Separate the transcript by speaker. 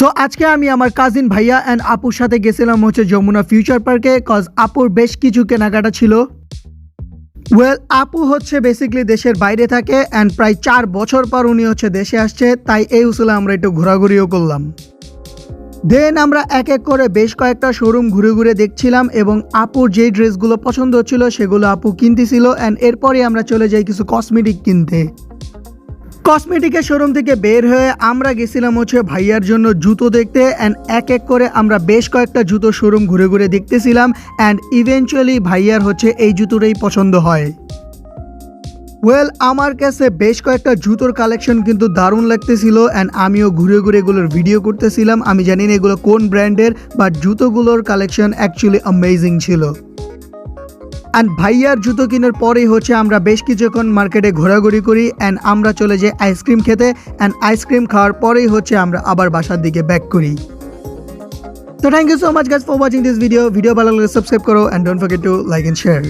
Speaker 1: So আজকে আমি আমার কাজিন ভাইয়া অ্যান্ড আপুর সাথে গেছিলাম হচ্ছে যমুনা ফিউচার পার্কে, কজ আপুর বেশ কিছু কেনাকাটা ছিল। আপু হচ্ছে বেসিক্যালি দেশের বাইরে থাকে অ্যান্ড প্রায় 4 বছর পর উনি হচ্ছে দেশে আসছে, তাই এই উসুলে আমরা একটু ঘোরাঘুরিও করলাম। দেন আমরা এক এক করে বেশ কয়েকটা শোরুম ঘুরে ঘুরে দেখছিলাম এবং আপুর যেই ড্রেসগুলো পছন্দ হচ্ছিল সেগুলো আপু কিনতেছিল অ্যান্ড এরপরে আমরা চলে যাই কিছু কসমেটিক কিনতে। কসমেটিকের শোরুম থেকে বের হয়ে আমরা গেছিলাম হচ্ছে ভাইয়ার জন্য জুতো দেখতে অ্যান্ড এক এক করে আমরা বেশ কয়েকটা জুতো শোরুম ঘুরে ঘুরে দেখতেছিলাম অ্যান্ড ইভেনচুয়ালি ভাইয়ার হচ্ছে এই জুতোটাই পছন্দ হয়। আমার কাছে বেশ কয়েকটা জুতোর কালেকশন কিন্তু দারুণ লাগতেছিল অ্যান্ড আমিও ঘুরে ঘুরে এগুলোর ভিডিও করতেছিলাম। আমি জানি না এগুলো কোন ব্র্যান্ডের, বাট জুতোগুলোর কালেকশন অ্যাকচুয়ালি অ্যামেজিং ছিল। অ্যান্ড ভাইয়ার জুতো কেনার পরেই হচ্ছে আমরা বেশ কিছুক্ষণ মার্কেটে ঘোরাঘুরি করি অ্যান্ড আমরা চলে যাই আইসক্রিম খেতে অ্যান্ড আইসক্রিম খাওয়ার পরেই হচ্ছে আমরা আবার বাসার দিকে ব্যাক করি। তো thank you so much guys for watching this video ভালো লাগলে সাবস্ক্রাইব করো and don't forget to like and share.